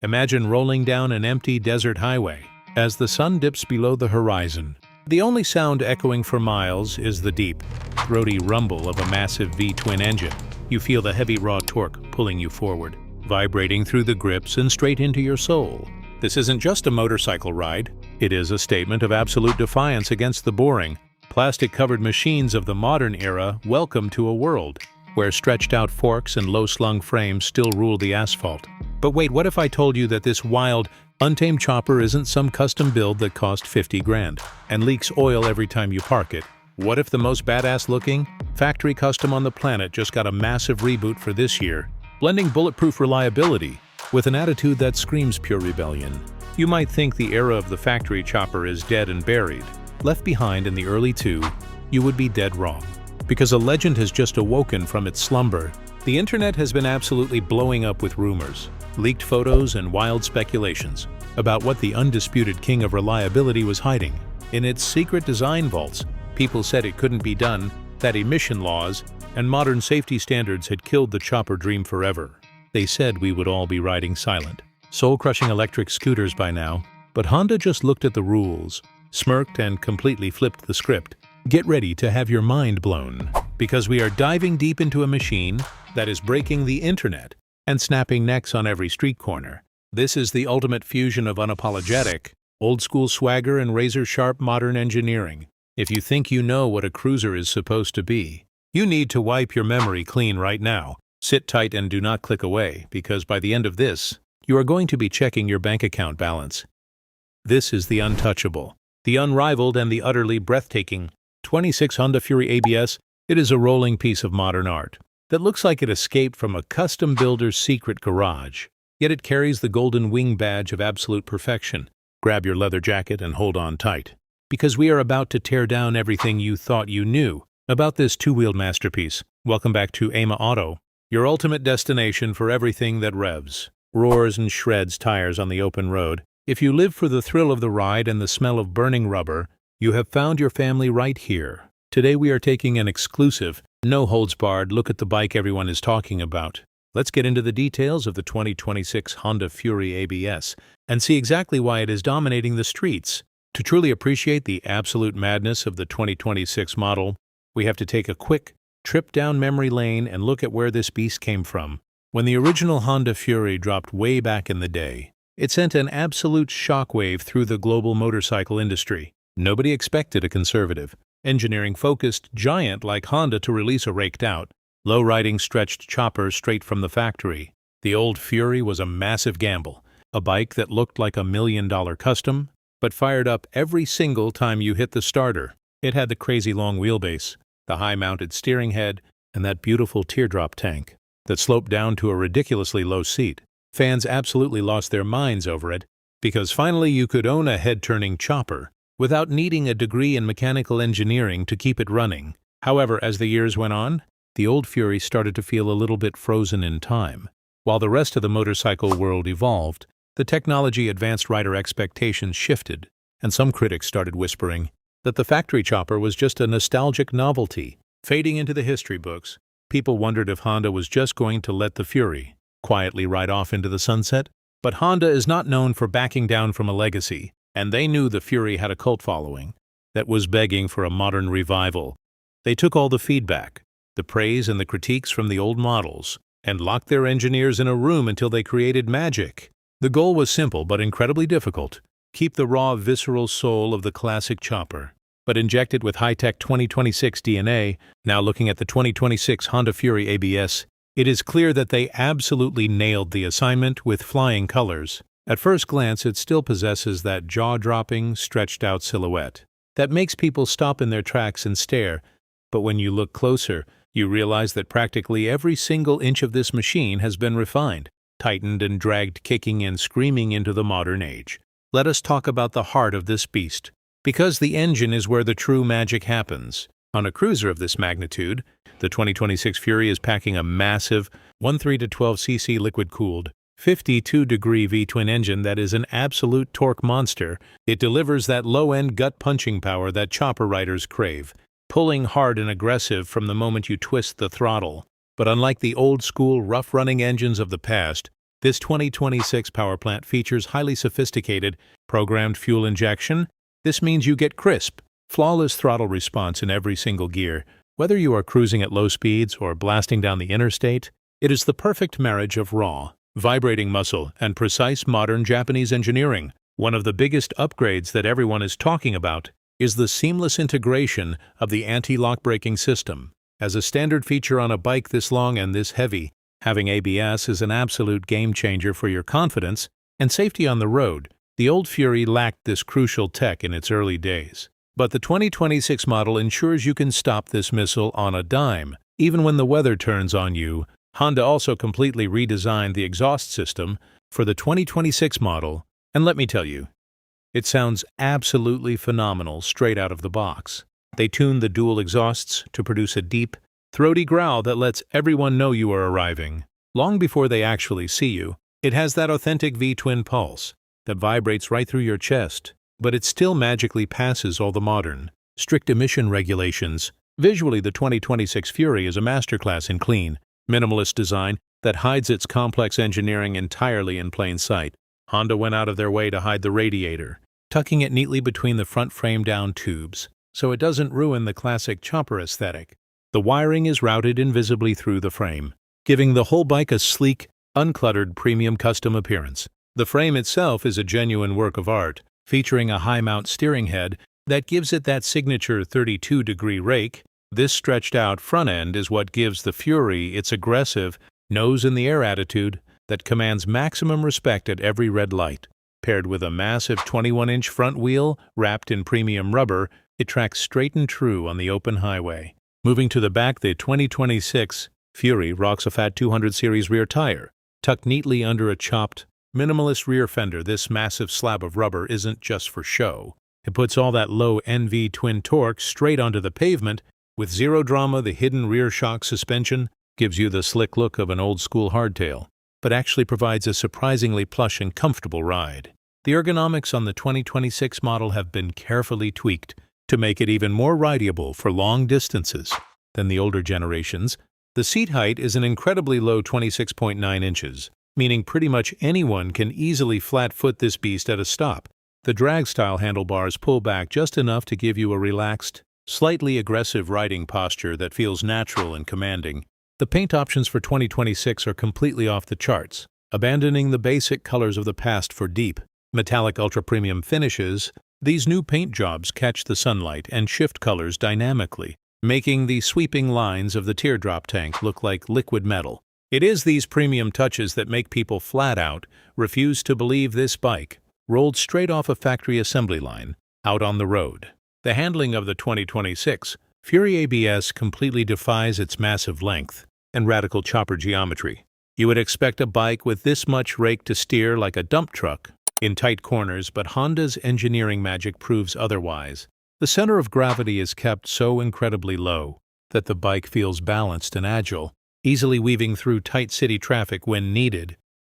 Imagine rolling down an empty desert highway as the sun dips below the horizon. The only sound echoing for miles is the deep, throaty rumble of a massive V-twin engine. You feel the heavy raw torque pulling you forward, vibrating through the grips and straight into your soul. This isn't just a motorcycle ride, it is a statement of absolute defiance against the boring, plastic-covered machines of the modern era. Welcome to a world where stretched-out forks and low-slung frames still rule the asphalt. But wait, what if I told you that this wild, untamed chopper isn't some custom build that cost 50 grand and leaks oil every time you park it? What if the most badass-looking, factory custom on the planet just got a massive reboot for this year, blending bulletproof reliability with an attitude that screams pure rebellion? You might think the era of the factory chopper is dead and buried, left behind in the early 2000s. You would be dead wrong. Because a legend has just awoken from its slumber. The internet has been absolutely blowing up with rumors, leaked photos, and wild speculations about what the undisputed king of reliability was hiding. In its secret design vaults, people said it couldn't be done, that emission laws and modern safety standards had killed the chopper dream forever. They said we would all be riding silent, soul-crushing electric scooters by now, but Honda just looked at the rules, smirked, and completely flipped the script. Get ready to have your mind blown, because we are diving deep into a machine that is breaking the internet and snapping necks on every street corner. This is the ultimate fusion of unapologetic, old-school swagger and razor-sharp modern engineering. If you think you know what a cruiser is supposed to be, you need to wipe your memory clean right now. Sit tight and do not click away, because by the end of this, you are going to be checking your bank account balance. This is the untouchable, the unrivaled, and the utterly breathtaking 26 Honda Fury ABS. It is a rolling piece of modern art that looks like it escaped from a custom builder's secret garage, yet it carries the golden wing badge of absolute perfection. Grab your leather jacket and hold on tight, because we are about to tear down everything you thought you knew about this two-wheeled masterpiece. Welcome back to AMA Auto, your ultimate destination for everything that revs, roars, and shreds tires on the open road. If you live for the thrill of the ride and the smell of burning rubber, you have found your family right here. Today we are taking an exclusive, no-holds-barred look at the bike everyone is talking about. Let's get into the details of the 2026 Honda Fury ABS and see exactly why it is dominating the streets. To truly appreciate the absolute madness of the 2026 model, we have to take a quick trip down memory lane and look at where this beast came from. When the original Honda Fury dropped way back in the day, it sent an absolute shockwave through the global motorcycle industry. Nobody expected a conservative, engineering-focused giant like Honda to release a raked-out, low-riding stretched chopper straight from the factory. The old Fury was a massive gamble, a bike that looked like $1 million custom, but fired up every single time you hit the starter. It had the crazy long wheelbase, the high-mounted steering head, and that beautiful teardrop tank that sloped down to a ridiculously low seat. Fans absolutely lost their minds over it, because finally you could own a head-turning chopper without needing a degree in mechanical engineering to keep it running. However, as the years went on, the old Fury started to feel a little bit frozen in time. While the rest of the motorcycle world evolved, the technology advanced, rider expectations shifted, and some critics started whispering that the factory chopper was just a nostalgic novelty, fading into the history books. People wondered if Honda was just going to let the Fury quietly ride off into the sunset. But Honda is not known for backing down from a legacy, and they knew the Fury had a cult following that was begging for a modern revival. They took all the feedback, the praise and the critiques from the old models, and locked their engineers in a room until they created magic. The goal was simple but incredibly difficult: keep the raw, visceral soul of the classic chopper, but inject it with high-tech 2026 DNA. Now looking at the 2026 Honda Fury ABS, it is clear that they absolutely nailed the assignment with flying colors. At first glance, it still possesses that jaw-dropping, stretched-out silhouette that makes people stop in their tracks and stare, but when you look closer, you realize that practically every single inch of this machine has been refined, tightened, and dragged kicking and screaming into the modern age. Let us talk about the heart of this beast, because the engine is where the true magic happens. On a cruiser of this magnitude, the 2026 Fury is packing a massive 13-12cc liquid-cooled, 52-degree V-twin engine that is an absolute torque monster. It delivers that low-end gut-punching power that chopper riders crave, pulling hard and aggressive from the moment you twist the throttle. But unlike the old-school rough-running engines of the past, This 2026 power plant features highly sophisticated, programmed fuel injection. This means you get crisp, flawless throttle response in every single gear. Whether you are cruising at low speeds or blasting down the interstate, it is the perfect marriage of raw, vibrating muscle and precise modern Japanese engineering. One of the biggest upgrades that everyone is talking about is the seamless integration of the anti-lock braking system. As a standard feature on a bike this long and this heavy, having ABS is an absolute game-changer for your confidence and safety on the road. The old Fury lacked this crucial tech in its early days. But the 2026 model ensures you can stop this missile on a dime, even when the weather turns on you. Honda also completely redesigned the exhaust system for the 2026 model, and let me tell you, it sounds absolutely phenomenal straight out of the box. They tuned the dual exhausts to produce a deep, throaty growl that lets everyone know you are arriving. Long before they actually see you, it has that authentic V-twin pulse that vibrates right through your chest, but it still magically passes all the modern, strict emission regulations. Visually, the 2026 Fury is a masterclass in clean, minimalist design that hides its complex engineering entirely in plain sight. Honda went out of their way to hide the radiator, tucking it neatly between the front frame-down tubes, so it doesn't ruin the classic chopper aesthetic. The wiring is routed invisibly through the frame, giving the whole bike a sleek, uncluttered premium custom appearance. The frame itself is a genuine work of art, featuring a high-mount steering head that gives it that signature 32-degree rake. This stretched-out front end is what gives the Fury its aggressive, nose-in-the-air attitude that commands maximum respect at every red light. Paired with a massive 21-inch front wheel wrapped in premium rubber, it tracks straight and true on the open highway. Moving to the back, the 2026 Fury rocks a fat 200 series rear tire, tucked neatly under a chopped, minimalist rear fender. This massive slab of rubber isn't just for show. It puts all that low NV twin torque straight onto the pavement. With zero drama, the hidden rear shock suspension gives you the slick look of an old-school hardtail, but actually provides a surprisingly plush and comfortable ride. The ergonomics on the 2026 model have been carefully tweaked to make it even more rideable for long distances than the older generations. The seat height is an incredibly low 26.9 inches, meaning pretty much anyone can easily flat-foot this beast at a stop. The drag-style handlebars pull back just enough to give you a relaxed, slightly aggressive riding posture that feels natural and commanding. The paint options for 2026 are completely off the charts, abandoning the basic colors of the past for deep, metallic ultra-premium finishes. These new paint jobs catch the sunlight and shift colors dynamically, making the sweeping lines of the teardrop tank look like liquid metal. It is these premium touches that make people flat out refuse to believe this bike rolled straight off a factory assembly line out on the road. The handling of the 2026 Fury ABS completely defies its massive length and radical chopper geometry. You would expect a bike with this much rake to steer like a dump truck in tight corners, but Honda's engineering magic proves otherwise. The center of gravity is kept so incredibly low that the bike feels balanced and agile, easily weaving through tight city traffic when needed.